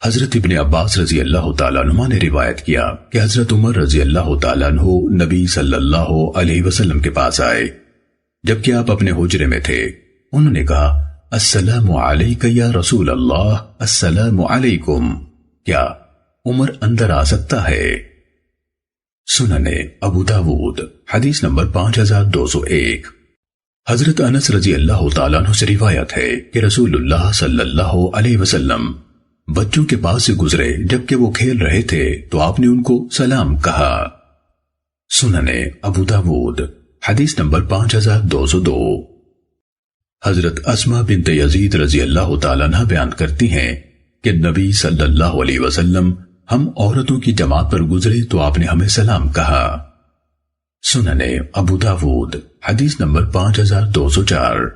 حضرت ابن عباس رضی اللہ تعالیٰ عنہ نے روایت کیا کہ حضرت عمر رضی اللہ تعالیٰ عنہ نبی صلی اللہ علیہ وسلم کے پاس آئے جبکہ آپ اپنے حجرے میں تھے۔ انہوں نے کہا السلام علیک یا رسول اللہ، السلام علیکم، کیا عمر اندر آ سکتا ہے؟ سننے ابو داود حدیث نمبر 5201۔ حضرت انس رضی اللہ تعالیٰ عنہ سے روایت ہے کہ رسول اللہ صلی اللہ علیہ وسلم بچوں کے پاس سے گزرے جبکہ وہ کھیل رہے تھے تو آپ نے ان کو سلام کہا۔ سننے ابو داود حدیث نمبر 5202۔ حضرت اسماء بنت یزید رضی اللہ تعالیٰ عنہ بیان کرتی ہیں کہ نبی صلی اللہ علیہ وسلم ہم عورتوں کی جماعت پر گزرے تو آپ نے ہمیں سلام کہا۔ سننے ابو داود حدیث نمبر 5204۔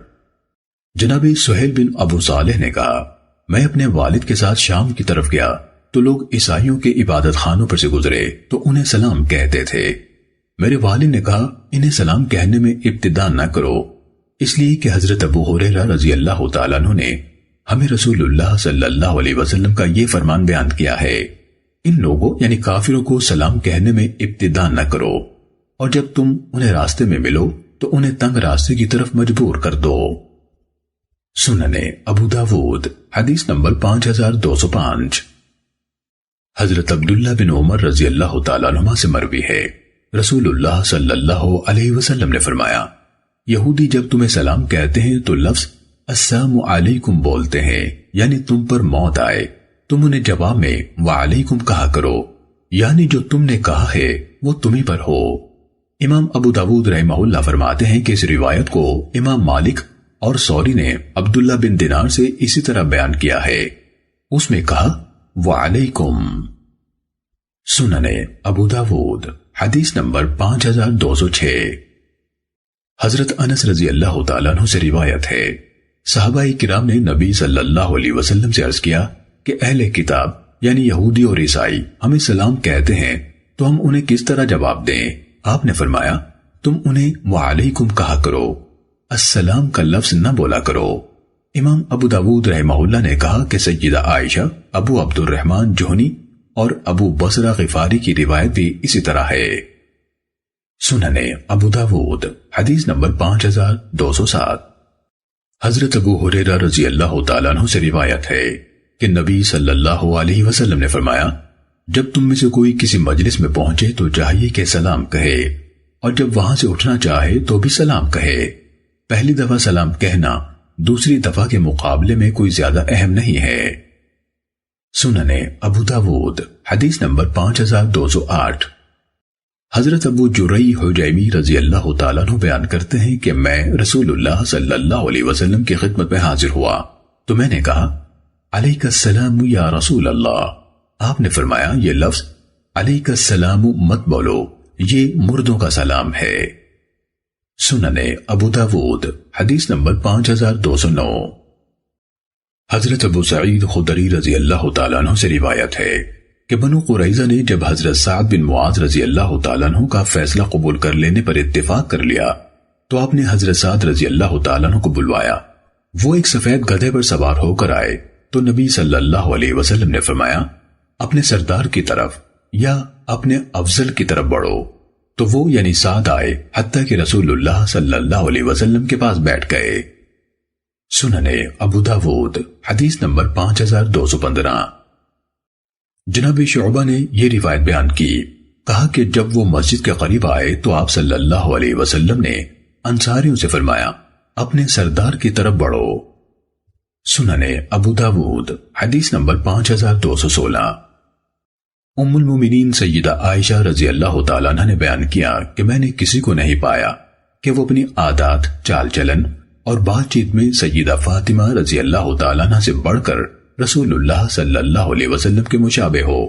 جناب سہیل بن ابو صالح نے کہا میں اپنے والد کے ساتھ شام کی طرف گیا تو لوگ عیسائیوں کے عبادت خانوں پر سے گزرے تو انہیں سلام کہتے تھے۔ میرے والد نے کہا انہیں سلام کہنے میں ابتدا نہ کرو، اس لیے کہ حضرت ابو ہریرہ رضی اللہ تعالیٰ عنہ نے ہمیں رسول اللہ صلی اللہ علیہ وسلم کا یہ فرمان بیان کیا ہے ان لوگوں یعنی کافروں کو سلام کہنے میں ابتدا نہ کرو، اور جب تم انہیں راستے میں ملو تو انہیں تنگ راستے کی طرف مجبور کر دو۔ سننے ابو داود حدیث نمبر 5205۔ حضرت عبداللہ بن عمر رضی اللہ تعالیٰ عنہما سے مروی ہے رسول اللہ صلی اللہ علیہ وسلم نے فرمایا یہودی جب تمہیں سلام کہتے ہیں تو لفظ السلام علیکم بولتے ہیں یعنی تم پر موت آئے، تم انہیں جواب میں وعلیکم کہا کرو، یعنی جو تم نے کہا ہے وہ تمہیں پر ہو۔ امام ابو داود رحمہ اللہ فرماتے ہیں کہ اس روایت کو امام مالک اور سوری نے عبداللہ بن دینار سے اسی طرح بیان کیا ہے، اس میں کہا وعلیکم۔ سننے ابو داود حدیث نمبر 5206۔ حضرت انس رضی اللہ تعالیٰ عنہ سے روایت ہے صحابہ کرام نے نبی صلی اللہ علیہ وسلم سے عرض کیا کہ اہل کتاب یعنی یہودی اور عیسائی ہمیں سلام کہتے ہیں تو ہم انہیں کس طرح جواب دیں؟ آپ نے فرمایا تم انہیں وعلیکم کہا کرو، السلام کا لفظ نہ بولا کرو۔ امام ابو داود رحمہ اللہ نے کہا کہ سیدہ عائشہ، ابو عبد الرحمن جوہنی اور ابو بصرہ غفاری کی روایت بھی اسی طرح ہے۔ سننے ابو داود حدیث نمبر 5207۔ حضرت ابو ہریرہ رضی اللہ تعالیٰ عنہ سے روایت ہے کہ نبی صلی اللہ علیہ وسلم نے فرمایا جب تم میں سے کوئی کسی مجلس میں پہنچے تو چاہیے کہ سلام کہے، اور جب وہاں سے اٹھنا چاہے تو بھی سلام کہے۔ پہلی دفعہ سلام کہنا دوسری دفعہ کے مقابلے میں کوئی زیادہ اہم نہیں ہے۔ سننے ابو داود حدیث نمبر 5208۔ حضرت ابو جرئی حجیمی رضی اللہ تعالیٰ عنہ بیان کرتے ہیں کہ میں رسول اللہ صلی اللہ علیہ وسلم کی خدمت میں حاضر ہوا تو میں نے کہا علیک السلام یا رسول اللہ۔ آپ نے فرمایا یہ لفظ علیک السلام مت بولو، یہ مردوں کا سلام ہے۔ سننے ابو داود حدیث نمبر 5209۔ حضرت ابو سعید خدری رضی اللہ تعالیٰ عنہ سے روایت ہے کہ بنو قریظہ نے جب حضرت سعد بن معاذ رضی اللہ تعالیٰ عنہ کا فیصلہ قبول کر لینے پر اتفاق کر لیا تو آپ نے حضرت سعد رضی اللہ تعالیٰ عنہ کو بلوایا۔ وہ ایک سفید گدھے پر سوار ہو کر آئے تو نبی صلی اللہ علیہ وسلم نے فرمایا اپنے سردار کی طرف یا اپنے افضل کی طرف بڑھو، تو وہ یعنی سعد آئے حتیٰ کہ رسول اللہ صلی اللہ علیہ وسلم کے پاس بیٹھ گئے۔ سننے ابو داود حدیث نمبر 5215۔ جناب شعبہ نے یہ روایت بیان کی، کہا کہ جب وہ مسجد کے قریب آئے تو آپ صلی اللہ علیہ وسلم نے انصاریوں سے فرمایا اپنے سردار کی طرف بڑھو۔ سننے ابو داود حدیث نمبر 5216۔ ام المومنین سیدہ عائشہ رضی اللہ تعالیٰ عنہ نے بیان کیا کہ میں نے کسی کو نہیں پایا کہ وہ اپنی عادات، چال چلن اور بات چیت میں سیدہ فاطمہ رضی اللہ تعالیٰ عنہ سے بڑھ کر رسول اللہ صلی اللہ علیہ وسلم کے مشابہ ہو۔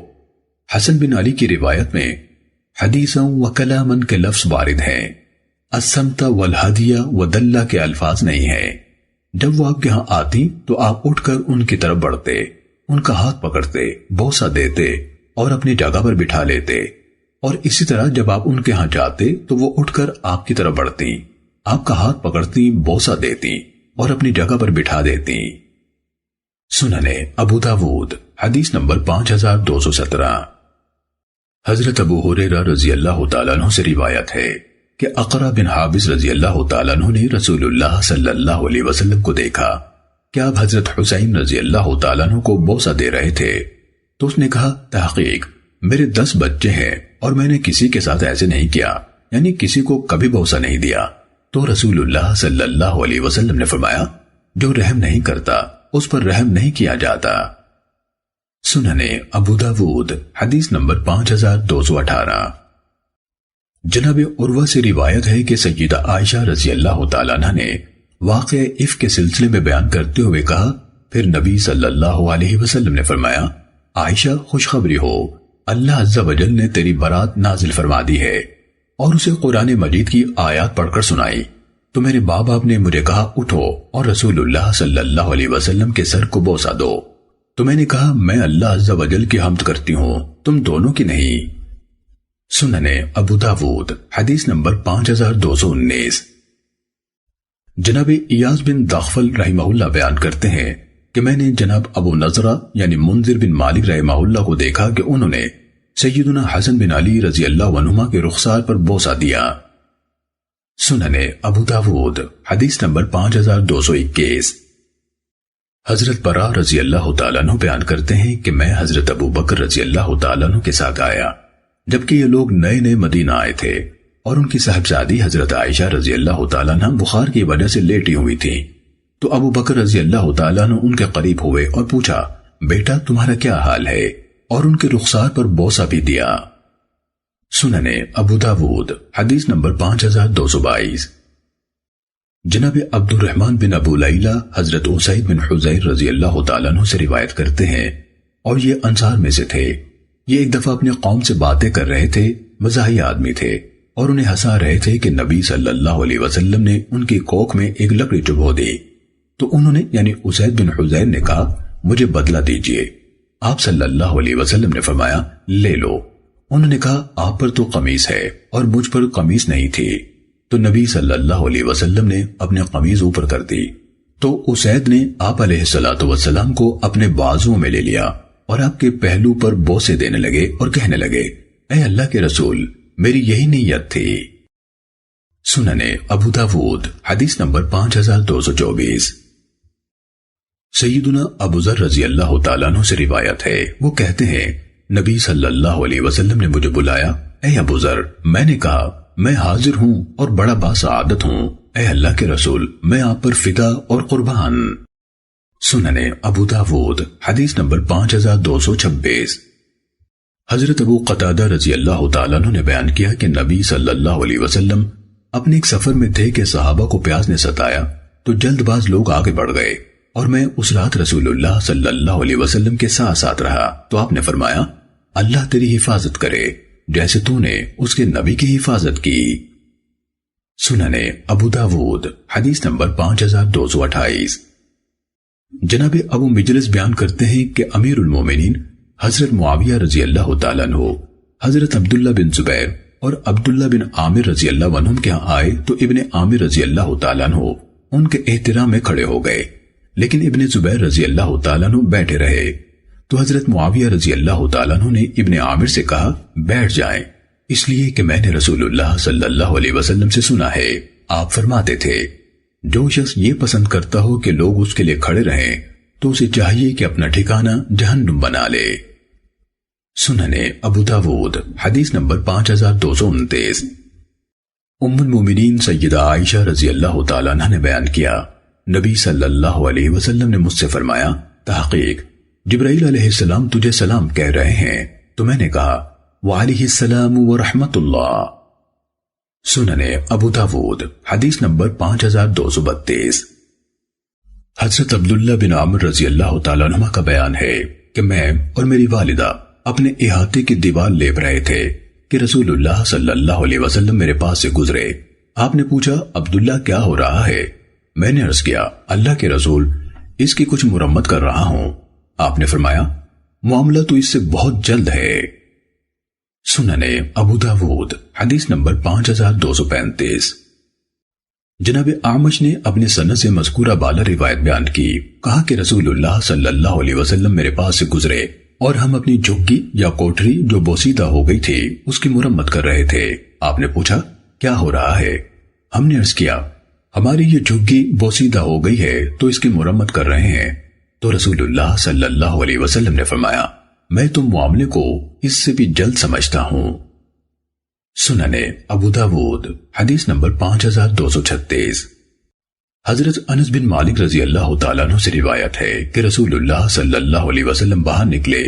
حسن بن علی کی روایت میں حدیثاً و کلاماً کے لفظ وارد ہیں، السمت والہدیہ ودلہ کے الفاظ نہیں ہیں۔ جب وہ آپ کے ہاں آتی تو آپ اٹھ کر ان کی طرف بڑھتے، ان کا ہاتھ پکڑتے، بوسہ دیتے اور اپنی جگہ پر بٹھا لیتے، اور اسی طرح جب آپ ان کے ہاں جاتے تو وہ اٹھ کر آپ کی طرف بڑھتی، آپ کا ہاتھ پکڑتی، بوسہ دیتی اور اپنی جگہ پر بٹھا دیتی۔ سننے ابو داود حدیث نمبر 5217۔ حضرت ابو ہریرہ رضی اللہ تعالیٰ عنہ سے روایت ہے کہ اقرا بن حابس رضی اللہ تعالیٰ عنہ نے رسول اللہ صلی اللہ علیہ وسلم کو دیکھا کہ آپ حضرت حسین رضی اللہ تعالیٰ عنہ کو بوسہ دے رہے تھے، تو اس نے کہا تحقیق میرے 10 بچے ہیں اور میں نے کسی کے ساتھ ایسے نہیں کیا، یعنی کسی کو کبھی بوسہ نہیں دیا۔ تو رسول اللہ صلی اللہ علیہ وسلم نے فرمایا جو رحم نہیں کرتا اس پر رحم نہیں کیا جاتا۔ سننے ابو داود حدیث نمبر 5218۔ جناب عروہ سے روایت ہے کہ سیدہ عائشہ رضی اللہ تعالیٰ عنہ نے واقعہ عفق کے سلسلے میں بیان کرتے ہوئے کہا، پھر نبی صلی اللہ علیہ وسلم نے فرمایا عائشہ خوشخبری ہو، اللہ عز و جل نے تیری برات نازل فرما دی ہے، اور اسے قرآن مجید کی آیات پڑھ کر سنائی۔ تو میرے ماں باپ نے مجھے کہا اٹھو اور رسول اللہ صلی اللہ علیہ وسلم کے سر کو بوسہ دو، تو میں نے کہا میں اللہ عز و جل کی حمد کرتی ہوں، تم دونوں کی نہیں۔ سننے ابو داود حدیث نمبر 5219۔ جناب ایاز بن دغفل رحمہ اللہ بیان کرتے ہیں کہ میں نے جناب ابو نضرہ یعنی منذر بن مالک رحمہ اللہ کو دیکھا کہ انہوں نے سیدنا حسن بن علی رضی اللہ عنہما کے رخسار پر بوسہ دیا۔ سننے ابو داود حدیث نمبر 5221۔ حضرت برا رضی اللہ تعالیٰ عنہ بیان کرتے ہیں کہ میں حضرت ابو بکر رضی اللہ تعالیٰ عنہ کے ساتھ آیا جبکہ یہ لوگ نئے نئے مدینہ آئے تھے، اور ان کی صاحبزادی حضرت عائشہ رضی اللہ تعالیٰ عنہ بخار کی وجہ سے لیٹی ہوئی تھی۔ تو ابو بکر رضی اللہ تعالیٰ عنہ ان کے قریب ہوئے اور پوچھا بیٹا تمہارا کیا حال ہے، اور ان کے رخسار پر بوسہ بھی دیا۔ سننے ابو داود حدیث نمبر 5222۔ جناب عبد الرحمن بن ابو لیلہ حضرت اسید بن حضیر رضی اللہ تعالیٰ عنہ سے روایت کرتے ہیں، اور یہ انصار میں سے تھے۔ یہ ایک دفعہ اپنے قوم سے باتیں کر رہے تھے، مزاحی آدمی تھے، اور انہیں ہنسا رہے تھے کہ نبی صلی اللہ علیہ وسلم نے ان کی کوکھ میں ایک لکڑی چبھو دی۔ تو انہوں نے یعنی اسید بن حضیر نے کہا مجھے بدلہ دیجئے۔ آپ صلی اللہ علیہ وسلم نے فرمایا لے لو۔ انہوں نے کہا آپ پر تو قمیص ہے اور مجھ پر قمیص نہیں تھی۔ تو نبی صلی اللہ علیہ وسلم نے اپنے قمیض اوپر کر دی، تو اسید نے آپ علیہ السلام کو اپنے بازوؤں میں لے لیا اور آپ کے پہلو پر بوسے دینے لگے اور کہنے لگے اے اللہ کے رسول میری یہی نیت تھی۔ سننے ابو داود حدیث نمبر 5224۔ سیدنا ابو ذر رضی اللہ تعالیٰ عنہ سے روایت ہے، وہ کہتے ہیں نبی صلی اللہ علیہ وسلم نے مجھے بلایا، اے ابو ذر، میں نے کہا میں حاضر ہوں اور بڑا باسعادت ہوں، اے اللہ کے رسول میں آپ پر فدا اور قربان۔ سننے ابو داود حدیث نمبر 5226۔ حضرت ابو قتادہ رضی اللہ تعالیٰ عنہ نے بیان کیا کہ نبی صلی اللہ علیہ وسلم اپنے ایک سفر میں تھے کہ صحابہ کو پیاس نے ستایا، تو جلد باز لوگ آگے بڑھ گئے اور میں اس رات رسول اللہ صلی اللہ علیہ وسلم کے ساتھ ساتھ رہا۔ تو آپ نے فرمایا اللہ تیری حفاظت کرے جیسے تو نے اس کے نبی کی حفاظت کی۔ سننے ابو داود حدیث نمبر 5228۔ جناب ابو مجلس بیان کرتے ہیں کہ امیر المومنین حضرت معاویہ رضی اللہ تعالیٰ عنہ حضرت عبداللہ بن زبیر اور عبداللہ بن عامر رضی اللہ عنہم کے ہاں آئے، تو ابن عامر رضی اللہ تعالیٰ عنہ ان کے احترام میں کھڑے ہو گئے، لیکن ابن زبیر رضی اللہ تعالیٰ عنہ بیٹھے رہے۔ تو حضرت معاویہ رضی اللہ تعالیٰ عنہ نے ابن عامر سے کہا بیٹھ جائیں، اس لیے کہ میں نے رسول اللہ صلی اللہ علیہ وسلم سے سنا ہے، آپ فرماتے تھے جو شخص یہ پسند کرتا ہو کہ لوگ اس کے لیے کھڑے رہیں تو اسے چاہیے کہ اپنا ٹھکانہ جہنم بنا لے۔ سننے ابو داود حدیث نمبر 5229۔ ام المومنین سیدہ عائشہ رضی اللہ تعالیٰ عنہ نے بیان کیا نبی صلی اللہ علیہ وسلم نے مجھ سے فرمایا تحقیق جبرائیل علیہ السلام تجھے سلام کہہ رہے ہیں، تو میں نے کہا وعلیہ السلام ورحمت اللہ۔ سننے ابو داود حدیث نمبر 5232۔ حضرت عبداللہ بن عامر رضی اللہ تعالیٰ عنہ کا بیان ہے کہ میں اور میری والدہ اپنے احاطے کی دیوار لیپ رہے تھے کہ رسول اللہ صلی اللہ علیہ وسلم میرے پاس سے گزرے۔ آپ نے پوچھا عبداللہ کیا ہو رہا ہے؟ میں نے عرض کیا اللہ کے رسول اس کی کچھ مرمت کر رہا ہوں۔ آپ نے فرمایا معاملہ تو اس سے بہت جلد ہے۔ سننے ابو داود حدیث نمبر 5235۔ جناب اعمش نے اپنے سند سے مذکورہ بالا روایت بیان کی. کہا کہ رسول اللہ صلی اللہ علیہ وسلم میرے پاس سے گزرے اور ہم اپنی جھگی یا کوٹری جو بوسیدہ ہو گئی تھی اس کی مرمت کر رہے تھے. آپ نے پوچھا کیا ہو رہا ہے؟ ہم نے عرض کیا ہماری یہ جھگی بوسیدہ ہو گئی ہے تو اس کی مرمت کر رہے ہیں. تو رسول اللہ صلی اللہ علیہ وسلم نے فرمایا میں تو معاملے کو اس سے بھی جلد سمجھتا ہوں. سننے ابو داود حدیث نمبر 5236. حضرت انس بن مالک رضی اللہ تعالیٰ عنہ سے روایت ہے کہ رسول اللہ صلی اللہ علیہ وسلم باہر نکلے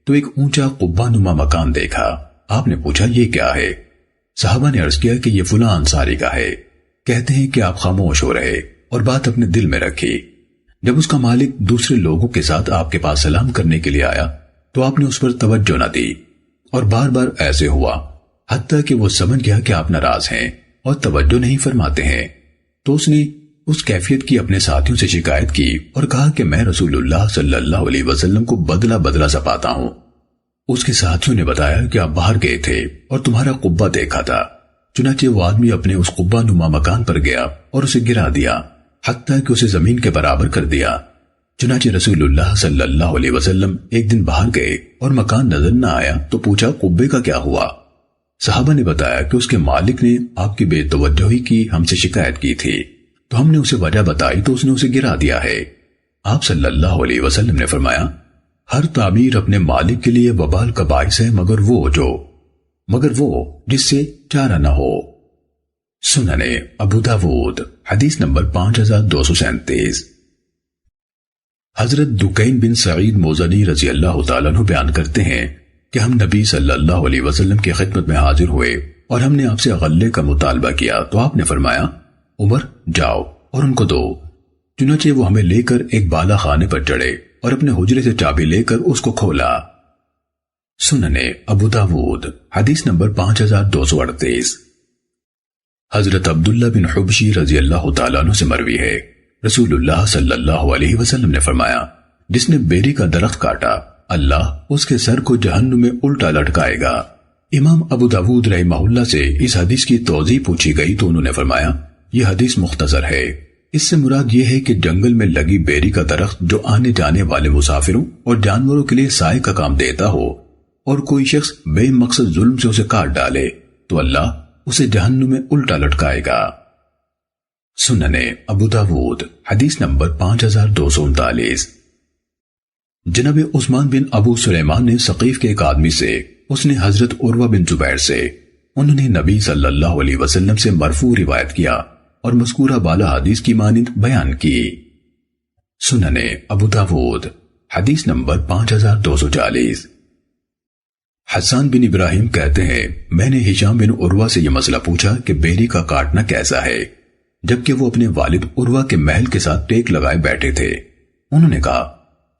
تو ایک اونچا قبہ نما مکان دیکھا. آپ نے پوچھا یہ کیا ہے؟ صحابہ نے عرض کیا کہ یہ فلاں انصاری کا ہے. کہتے ہیں کہ آپ خاموش ہو رہے اور بات اپنے دل میں رکھی. جب اس کا مالک دوسرے لوگوں کے ساتھ آپ کے پاس سلام کرنے کے لیے آیا تو آپ نے اس پر توجہ نہ دی اور بار بار ایسے ہوا حتیٰ کہ وہ سمجھ گیا کہ آپ ناراض ہیں اور توجہ نہیں فرماتے ہیں. تو اس نے اس کیفیت کی اپنے ساتھیوں سے شکایت کی اور کہا کہ میں رسول اللہ صلی اللہ علیہ وسلم کو بدلہ سا پاتا ہوں. اس کے ساتھیوں نے بتایا کہ آپ باہر گئے تھے اور تمہارا قبہ دیکھا تھا. چنانچہ وہ آدمی اپنے اس قبہ نما مکان پر گیا اور اسے گرا دیا حتیٰ کہ اسے زمین کے برابر کر دیا. چنانچہ رسول اللہ صلی اللہ علیہ وسلم ایک دن باہر گئے اور مکان نظر نہ آیا تو پوچھا قبے کا کیا ہوا؟ صحابہ نے بتایا کہ اس کے مالک نے آپ کی بے توجہی کی ہم سے شکایت کی تھی تو ہم نے اسے وجہ بتائی تو اس نے اسے گرا دیا ہے. آپ صلی اللہ علیہ وسلم نے فرمایا ہر تعمیر اپنے مالک کے لیے وبال کا باعث ہے مگر وہ جس سے چارہ نہ ہو. سننے ابو داود حدیث نمبر 5237. حضرت دکین بن سعید موزنی رضی اللہ تعالیٰ عنہ بیان کرتے ہیں کہ ہم نبی صلی اللہ علیہ وسلم کی خدمت میں حاضر ہوئے اور ہم نے آپ سے غلے کا مطالبہ کیا تو آپ نے فرمایا عمر جاؤ اور ان کو دو. چنانچہ وہ ہمیں لے کر ایک بالا خانے پر چڑھے اور اپنے حجرے سے چابی لے کر اس کو کھولا. سننے ابو داود حدیث نمبر 5238. حضرت عبداللہ بن حبشی رضی اللہ تعالیٰ عنہ سے مروی ہے رسول اللہ صلی اللہ علیہ وسلم نے فرمایا جس نے بیری کا درخت کاٹا اللہ اس کے سر کو جہنم میں الٹا لٹکائے گا. امام ابو داود رحمہ اللہ سے اس حدیث کی توضیح پوچھی گئی تو انہوں نے فرمایا یہ حدیث مختصر ہے. اس سے مراد یہ ہے کہ جنگل میں لگی بیری کا درخت جو آنے جانے والے مسافروں اور جانوروں کے لیے سائے کا کام دیتا ہو اور کوئی شخص بے مقصد ظلم سے اسے کاٹ ڈالے تو اللہ اسے جہنم میں الٹا لٹکائے گا. سننے ابو داود حدیث نمبر 5239. جناب عثمان بن ابو سلیمان نے ثقیف کے ایک آدمی سے اس نے حضرت عروہ بن زبیر سے انہوں نے نبی صلی اللہ علیہ وسلم سے مرفوع روایت کیا اور مذکورہ بالا حدیث کی مانند بیان کی. سننے ابو داود حدیث نمبر 5240. حسان بن ابراہیم کہتے ہیں میں نے ہشام بن عروہ سے یہ مسئلہ پوچھا کہ بیری کا کاٹنا کیسا ہے جبکہ وہ اپنے والد عروہ کے محل کے ساتھ ٹیک لگائے بیٹھے تھے. انہوں نے کہا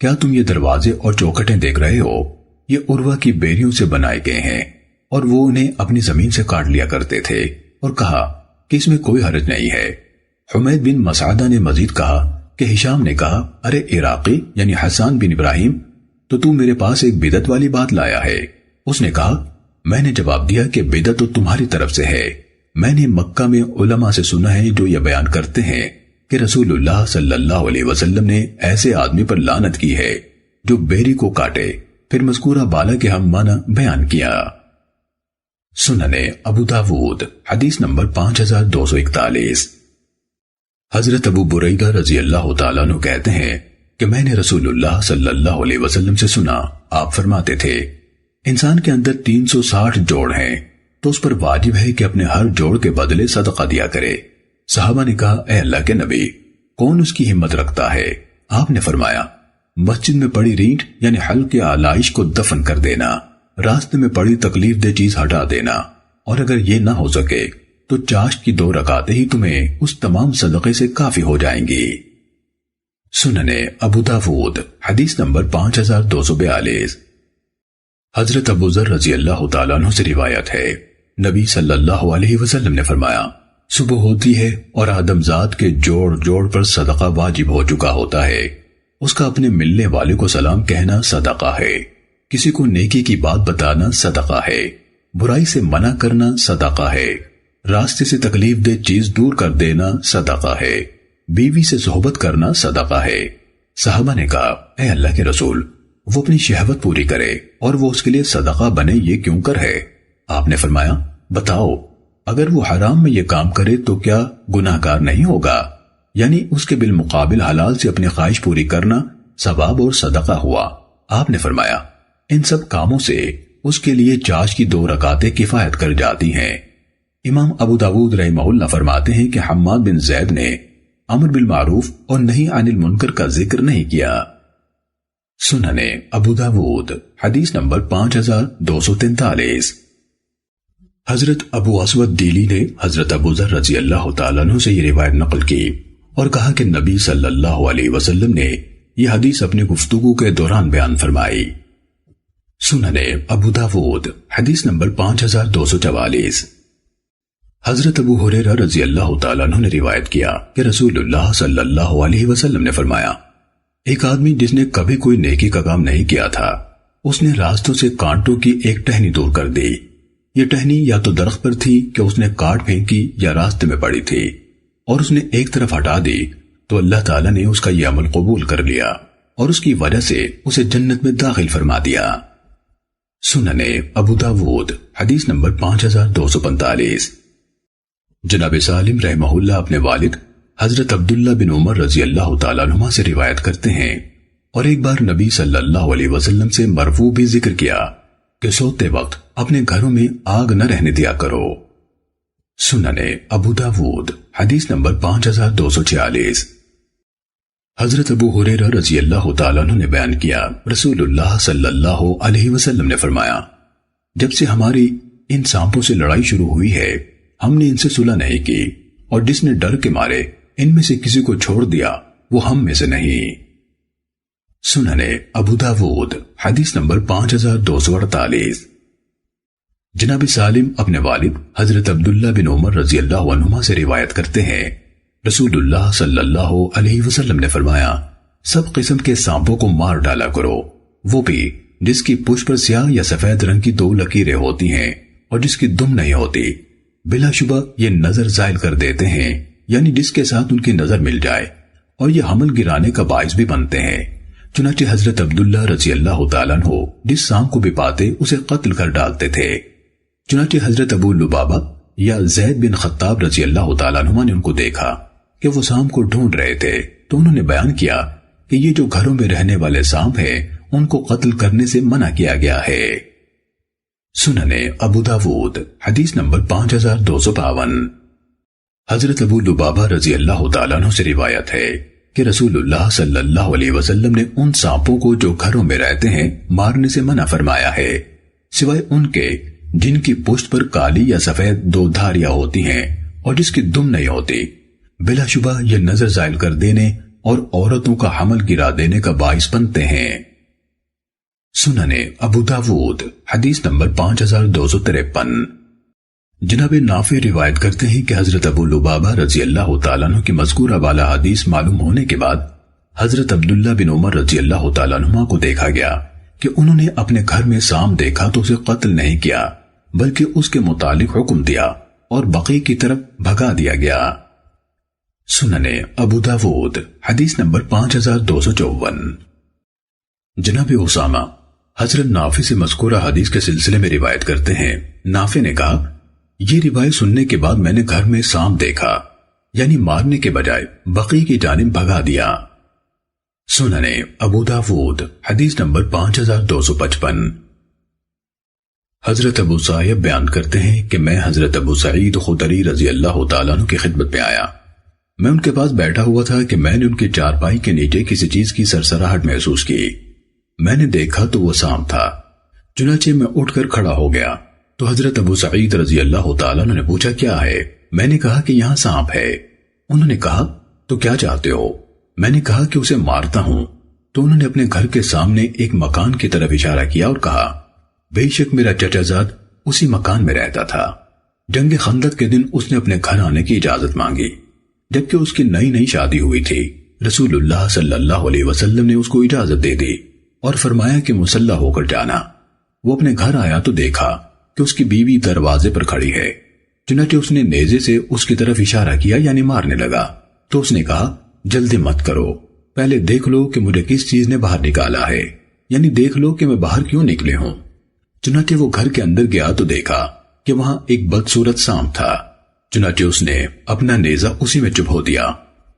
کیا تم یہ دروازے اور چوکھٹیں دیکھ رہے ہو؟ یہ عروہ کی بیریوں سے بنائے گئے ہیں اور وہ انہیں اپنی زمین سے کاٹ لیا کرتے تھے اور کہا کہ اس میں کوئی حرج نہیں ہے. حمید بن مسعدہ نے مزید کہا کہ ہشام نے کہا ارے عراقی یعنی حسان بن ابراہیم تو میرے پاس ایک بدعت والی بات لایا ہے. اس نے کہا میں نے جواب دیا کہ بدعت تو تمہاری طرف سے ہے. میں نے مکہ میں علماء سے سنا ہے جو یہ بیان کرتے ہیں کہ رسول اللہ صلی اللہ علیہ وسلم نے ایسے آدمی پر لعنت کی ہے جو بیری کو کاٹے. پھر مذکورہ بالا کے ہم معنی بیان کیا. سننے ابو داود حدیث نمبر 5241. حضرت ابو بریدہ رضی اللہ تعالیٰ عنہ کہتے ہیں کہ میں نے رسول اللہ صلی اللہ علیہ وسلم سے سنا آپ فرماتے تھے انسان کے اندر 360 جوڑ ہیں تو اس پر واجب ہے کہ اپنے ہر جوڑ کے بدلے صدقہ دیا کرے. صحابہ نے کہا اے اللہ کے نبی کون اس کی ہمت رکھتا ہے؟ آپ نے فرمایا مسجد میں پڑی رینٹ یعنی حلق آلائش کو دفن کر دینا، راستے میں پڑی تکلیف دہ چیز ہٹا دینا، اور اگر یہ نہ ہو سکے تو چاشت کی 2 رکعتیں ہی تمہیں اس تمام صدقے سے کافی ہو جائیں گی. سننے ابو داود حدیث نمبر 5242. حضرت ابو ذر رضی اللہ تعالیٰ عنہ سے روایت ہے نبی صلی اللہ علیہ وسلم نے فرمایا صبح ہوتی ہے اور آدم ذات کے جوڑ جوڑ پر صدقہ واجب ہو چکا ہوتا ہے. اس کا اپنے ملنے والے کو سلام کہنا صدقہ ہے، کسی کو نیکی کی بات بتانا صدقہ ہے، برائی سے منع کرنا صدقہ ہے، راستے سے تکلیف دہ چیز دور کر دینا صدقہ ہے، بیوی سے صحبت کرنا صدقہ ہے۔ صحابہ نے کہا اے اللہ کے رسول، وہ اپنی شہوت پوری کرے اور وہ اس کے لیے صدقہ بنے، یہ کیوں کر ہے؟ آپ نے فرمایا بتاؤ، اگر وہ حرام میں یہ کام کرے تو کیا گناہگار نہیں ہوگا؟ یعنی اس کے بالمقابل حلال سے اپنی خواہش پوری کرنا ثواب اور صدقہ ہوا۔ آپ نے فرمایا ان سب کاموں سے اس کے لیے چاش کی 2 رکعتیں کفایت کر جاتی ہیں۔ امام ابو داود رحمہ اللہ فرماتے ہیں کہ حماد بن زید نے امر بالمعروف اور نہی عن المنکر کا ذکر نہیں کیا۔ سنن ابو داود حدیث نمبر 5243۔ حضرت ابو اسود دیلی نے حضرت ابو ذر رضی اللہ تعالیٰ عنہ سے یہ روایت نقل کی اور کہا کہ نبی صلی اللہ علیہ وسلم نے یہ حدیث اپنی گفتگو کے دوران بیان فرمائی۔ سنن ابو داود حدیث نمبر 5244۔ حضرت ابو ہریرہ رضی اللہ تعالیٰ عنہ نے روایت کیا کہ رسول اللہ صلی اللہ علیہ وسلم نے فرمایا ایک آدمی جس نے کبھی کوئی نیکی کا کام نہیں کیا تھا، اس نے راستوں سے کانٹوں کی ایک ٹہنی دور کر دی۔ یہ ٹہنی یا تو درخت پر تھی کہ اس نے کاٹ پھینکی یا راستے میں پڑی تھی، اور اس نے ایک طرف ہٹا دی تو اللہ تعالیٰ نے اس کا یہ عمل قبول کر لیا اور اس کی وجہ سے اسے جنت میں داخل فرما دیا۔ سنن ابو داود حدیث نمبر 5245۔ جناب سالم رحمہ اللہ اپنے والد حضرت عبداللہ بن عمر رضی اللہ تعالیٰ عنہ سے روایت کرتے ہیں، اور ایک بار نبی صلی اللہ علیہ وسلم سے مرفوع بھی ذکر کیا کہ سوتے وقت اپنے گھروں میں آگ نہ رہنے دیا کرو۔ سنن ابو داود حدیث نمبر 5246۔ حضرت ابو ہریرہ رضی اللہ تعالیٰ عنہ نے بیان کیا رسول اللہ صلی اللہ علیہ وسلم نے فرمایا جب سے ہماری ان سانپوں سے لڑائی شروع ہوئی ہے ہم نے ان سے صلح نہیں کی، اور جس نے ڈر کے مارے ان میں سے کسی کو چھوڑ دیا وہ ہم میں سے نہیں۔ سنن ابو داود حدیث نمبر 5248۔ جناب سالم اپنے والد حضرت عبداللہ بن عمر رضی اللہ عنہما سے روایت کرتے ہیں رسول اللہ صلی اللہ علیہ وسلم نے فرمایا سب قسم کے سانپوں کو مار ڈالا کرو، وہ بھی جس کی پشت پر سیاہ یا سفید رنگ کی 2 لکیریں ہوتی ہیں اور جس کی دم نہیں ہوتی، بلا شبہ یہ نظر زائل کر دیتے ہیں، یعنی جس کے ساتھ ان کی نظر مل جائے، اور یہ حمل گرانے کا باعث بھی بنتے ہیں۔ چنانچہ حضرت عبداللہ رضی اللہ تعالیٰ عنہ جس سانپ کو بھی پاتے اسے قتل کر ڈالتے تھے۔ چنانچہ حضرت ابو لبابہ یا زید بن خطاب رضی اللہ تعالیٰ عنہ نے ان کو دیکھا کہ وہ سانپ کو ڈھونڈ رہے تھے، تو انہوں نے بیان کیا کہ یہ جو گھروں میں رہنے والے سانپ ہیں ان کو قتل کرنے سے منع کیا گیا ہے۔ سنن ابو داود حدیث نمبر 5252۔ حضرت ابو لبابہ رضی اللہ تعالیٰ عنہ سے روایت ہے کہ رسول اللہ صلی اللہ علیہ وسلم نے ان سانپوں کو جو گھروں میں رہتے ہیں مارنے سے منع فرمایا ہے، سوائے ان کے جن کی پشت پر کالی یا سفید 2 دھاریاں ہوتی ہیں اور جس کی دم نہیں ہوتی، بلا شبہ یہ نظر زائل کر دینے اور عورتوں کا حمل گرا دینے کا باعث بنتے ہیں۔ سنن ابو داود حدیث نمبر 5253۔ جناب نافع روایت کرتے ہیں کہ حضرت ابو لبابہ رضی اللہ تعالیٰ عنہ کی مذکورہ والا حدیث معلوم ہونے کے بعد حضرت عبداللہ بن عمر رضی اللہ تعالیٰ عنہ کو دیکھا گیا کہ انہوں نے اپنے گھر میں سانپ دیکھا تو اسے قتل نہیں کیا بلکہ اس کے متعلق حکم دیا اور بقیع کی طرف بھگا دیا گیا۔ سنن ابو داود حدیث نمبر 5254۔ جناب اسامہ حضرت نافع سے مذکورہ حدیث کے سلسلے میں روایت کرتے ہیں، نافع نے کہا یہ روایت سننے کے بعد میں نے گھر میں سانپ دیکھا، یعنی مارنے کے بجائے بقیع کی جانب بھگا دیا۔ سنن ابو داود حدیث نمبر 5255۔ حضرت ابو صائب بیان کرتے ہیں کہ میں حضرت ابو سعید خدری رضی اللہ تعالیٰ عنہ کی خدمت میں آیا، میں ان کے پاس بیٹھا ہوا تھا کہ میں نے ان کی چارپائی کے نیچے کسی چیز کی سرسراہٹ محسوس کی، میں نے دیکھا تو وہ سانپ تھا، چنانچہ میں اٹھ کر کھڑا ہو گیا تو حضرت ابو سعید رضی اللہ تعالیٰ عنہ نے پوچھا کیا ہے؟ میں نے کہا کہ یہاں سانپ ہے۔ انہوں نے کہا تو کیا چاہتے ہو؟ میں نے کہا کہ اسے مارتا ہوں۔ تو انہوں نے اپنے گھر کے سامنے ایک مکان کی طرف اشارہ کیا اور کہا بے شک میرا چچا زاد اسی مکان میں رہتا تھا، جنگ خندق کے دن اس نے اپنے گھر آنے کی اجازت مانگی جبکہ اس کی نئی شادی ہوئی تھی، رسول اللہ صلی اللہ علیہ وسلم نے اس کو اجازت دے دی اور فرمایا کہ مسلح ہو کر جانا۔ وہ اپنے گھر آیا تو دیکھا کہ اس کی بیوی دروازے پر کھڑی ہے، چنانچہ اس نے نیزے سے اس کی طرف اشارہ کیا یعنی مارنے لگا تو اس نے کہا جلدی مت کرو، پہلے دیکھ لو کہ مجھے کس چیز نے باہر نکالا ہے، یعنی دیکھ لو کہ میں باہر کیوں نکلے ہوں۔ چنانچہ وہ گھر کے اندر گیا تو دیکھا کہ وہاں ایک بدصورت سانپ تھا۔ چنانچہ اس نے اپنا نیزہ اسی میں چبھو دیا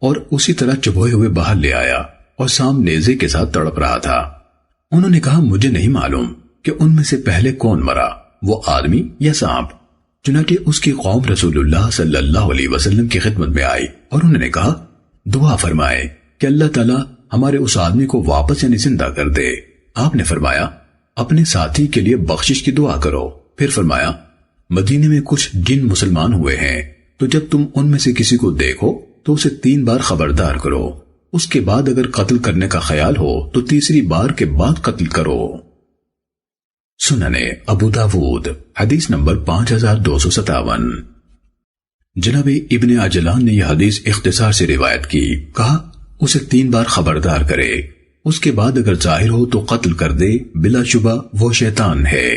اور اسی طرح چبھوئے ہوئے باہر لے آیا اور سانپ نیزے کے ساتھ تڑپ رہا تھا۔ انہوں نے کہا مجھے نہیں معلوم کہ ان میں سے پہلے کون مرا، وہ آدمی یا سانپ۔ چنانچہ اس کی قوم رسول اللہ صلی اللہ علیہ وسلم کی خدمت میں آئی اور انہوں نے کہا دعا فرمائے کہ اللہ تعالیٰ ہمارے اس آدمی کو واپس یعنی زندہ کر دے۔ آپ نے فرمایا اپنے ساتھی کے لیے بخشش کی دعا کرو۔ پھر فرمایا مدینے میں کچھ جن مسلمان ہوئے ہیں، تو جب تم ان میں سے کسی کو دیکھو تو اسے 3 بار خبردار کرو، اس کے بعد اگر قتل کرنے کا خیال ہو تو تیسری بار کے بعد قتل کرو۔ سننے ابو داود حدیث نمبر 5257۔ جناب ابن عجلان نے یہ حدیث اختصار سے روایت کی، کہا اسے 3 بار خبردار کرے، اس کے بعد اگر ظاہر ہو تو قتل کر دے، بلا شبہ وہ شیطان ہے۔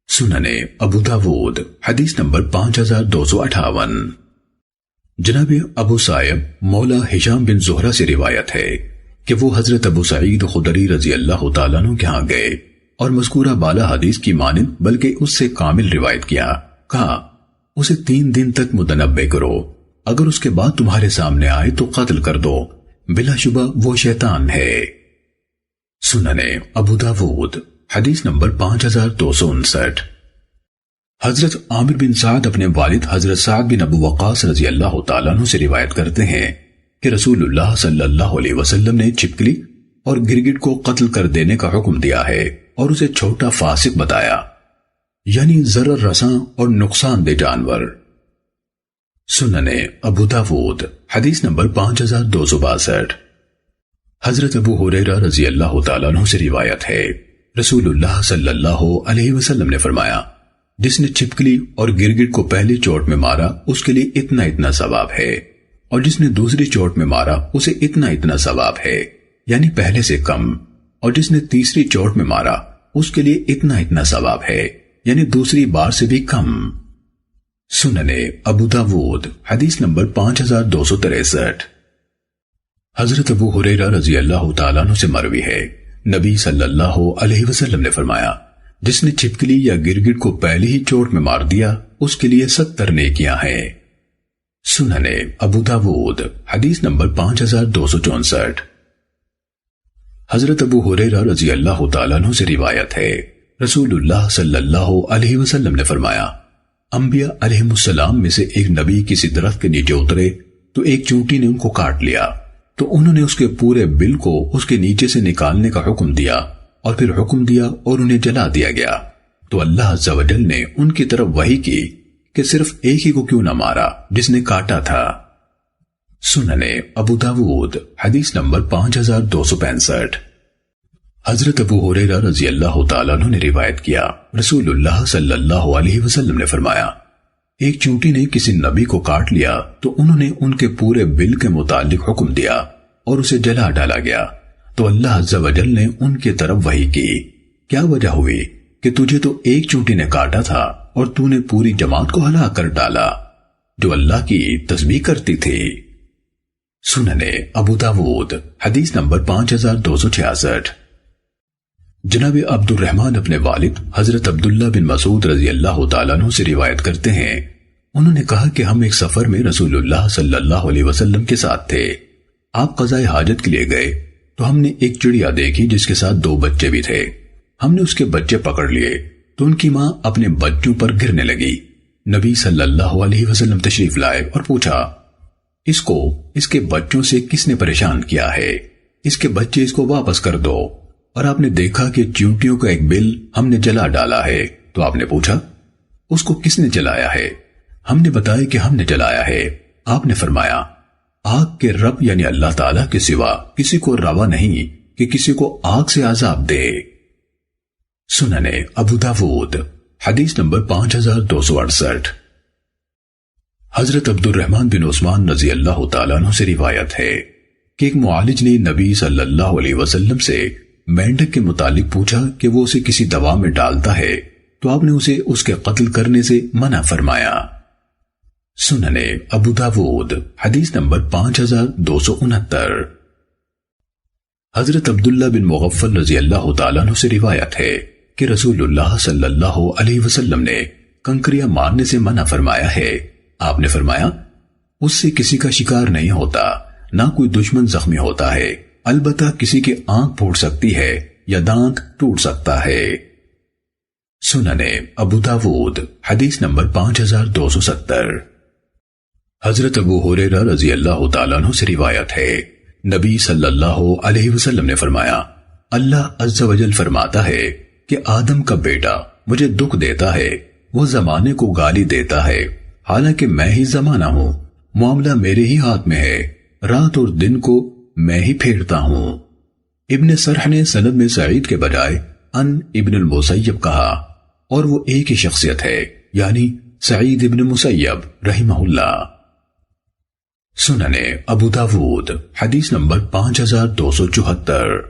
سننے ابو داود حدیث نمبر 5258۔ جناب ابو صائب مولا ہشام بن زہرہ سے روایت ہے کہ وہ حضرت ابو سعید خدری رضی اللہ تعالیٰ عنہ کے ہاں گئے اور مذکورہ بالا حدیث کی مانند بلکہ اس سے کامل روایت کیا، کہا اسے 3 دن تک متنبہ کرو، اگر اس کے بعد تمہارے سامنے آئے تو قتل کر دو، بلا شبہ وہ شیطان ہے۔ سننے ابو داود حدیث نمبر 5259۔ حضرت عامر بن سعد اپنے والد حضرت سعد بن ابو وقاص رضی اللہ تعالیٰ عنہ سے روایت کرتے ہیں کہ رسول اللہ صلی اللہ علیہ وسلم نے چھپکلی اور گرگٹ کو قتل کر دینے کا حکم دیا ہے اور اسے چھوٹا فاسق بتایا، یعنی ضرر رساں اور نقصان دہ جانور۔ سننے ابو داود حدیث نمبر 5262۔ حضرت ابو ہریرہ رضی اللہ تعالیٰ عنہ سے روایت ہے رسول اللہ صلی اللہ علیہ وسلم نے فرمایا جس نے چھپکلی اور گرگٹ کو پہلی چوٹ میں مارا اس کے لیے اتنا اتنا ثواب ہے، اور جس نے دوسری چوٹ میں مارا اسے اتنا اتنا ثواب ہے، یعنی پہلے سے کم، اور جس نے تیسری چوٹ میں مارا اس کے لیے اتنا اتنا ثواب ہے، یعنی دوسری بار سے بھی کم۔ سننے ابو داود حدیث نمبر 5263۔ حضرت ابو ہریرہ رضی اللہ تعالیٰ عنہ سے مروی ہے نبی صلی اللہ علیہ وسلم نے فرمایا جس نے چھپکلی یا گرگٹ کو پہلی ہی چوٹ میں مار دیا اس کے لیے 70 نیکیاں ہیں۔ سننے ابو داود حدیث نمبر 5264۔ حضرت ابو ہریرہ رضی اللہ تعالیٰ عنہ سے روایت ہے رسول اللہ صلی اللہ علیہ وسلم نے فرمایا انبیاء علیہ السلام میں سے ایک نبی کسی درخت کے نیچے اترے تو ایک چونٹی نے ان کو کاٹ لیا، تو انہوں نے اس کے پورے بل کو اس کے نیچے سے نکالنے کا حکم دیا اور پھر حکم دیا اور انہیں جلا دیا گیا، تو اللہ عز و جل نے ان کی طرف وحی کی کہ صرف ایک ہی کو کیوں نہ مارا جس نے کاٹا تھا۔ سننے ابو داود حدیث نمبر 5265۔ حضرت ابو ہریرہ رضی اللہ تعالیٰ عنہ نے روایت کیا رسول اللہ صلی اللہ علیہ وسلم نے فرمایا ایک چونٹی نے کسی نبی کو کاٹ لیا تو انہوں نے ان کے پورے بل کے متعلق حکم دیا اور اسے جلا ڈالا گیا، تو اللہ عز و جل نے ان کی طرف وحی کی کیا وجہ ہوئی کہ تجھے تو ایک چونٹی نے کاٹا تھا اور تو نے پوری جماعت کو ہلاک کر ڈالا جو اللہ کی تسبیح کرتی تھی۔ سننے ابو داود حدیث نمبر 5266۔ جناب عبد الرحمن اپنے والد حضرت عبداللہ بن مسعود رضی اللہ تعالیٰ عنہ سے روایت کرتے ہیں انہوں نے کہا کہ ہم ایک سفر میں رسول اللہ صلی اللہ علیہ وسلم کے ساتھ تھے، آپ قضاء حاجت کے لیے گئے تو ہم نے ایک چڑیا دیکھی جس کے ساتھ 2 بچے بھی تھے، ہم نے اس کے بچے پکڑ لیے تو ان کی ماں اپنے بچوں پر گرنے لگی، نبی صلی اللہ علیہ وسلم تشریف لائے اور پوچھا اس کو اس کے بچوں سے کس نے پریشان کیا ہے، اس کے بچے اس کو واپس کر دو، اور آپ نے دیکھا کہ چیونٹیوں کا ایک بل ہم نے جلا ڈالا ہے، تو آپ نے پوچھا اس کو کس نے جلایا ہے، ہم نے بتایا کہ ہم نے جلایا ہے، آپ نے فرمایا آگ کے رب یعنی اللہ تعالیٰ کے سوا کسی کو روا نہیں کہ کسی کو آگ سے عذاب دے۔ سننے ابو داود حدیث نمبر 5268۔ حضرت عبد الرحمن بن عثمان رضی اللہ تعالیٰ عنہ سے روایت ہے کہ ایک معالج نے نبی صلی اللہ علیہ وسلم سے مینڈک کے متعلق پوچھا کہ وہ اسے کسی دوا میں ڈالتا ہے، تو آپ نے اسے اس کے قتل کرنے سے منع فرمایا۔ سننے ابو داود حدیث نمبر 5269۔ حضرت عبداللہ بن مغفل رضی اللہ تعالیٰ عنہ سے روایت ہے کہ رسول اللہ صلی اللہ علیہ وسلم نے کنکریاں مارنے سے منع فرمایا ہے۔ آپ نے فرمایا اس سے کسی کا شکار نہیں ہوتا، نہ کوئی دشمن زخمی ہوتا ہے، البتہ کسی کی آنکھ پھوٹ سکتی ہے یا دانت ٹوٹ سکتا ہے۔ سننے ابو داود حدیث نمبر 5270۔ حضرت ابو ہریرہ رضی اللہ تعالیٰ عنہ سے روایت ہے، نبی صلی اللہ علیہ وسلم نے فرمایا اللہ عز و جل فرماتا ہے کہ آدم کا بیٹا مجھے دکھ دیتا ہے، وہ زمانے کو گالی دیتا ہے، حالانکہ میں ہی زمانہ ہوں، معاملہ میرے ہی ہاتھ میں ہے، رات اور دن کو میں ہی پھیرتا ہوں۔ ابن سرح نے سند میں سعید کے بجائے ان ابن المسیب کہا، اور وہ ایک ہی شخصیت ہے، یعنی سعید ابن مسیب رحمہ اللہ۔ سننے ابو داود حدیث نمبر 5274۔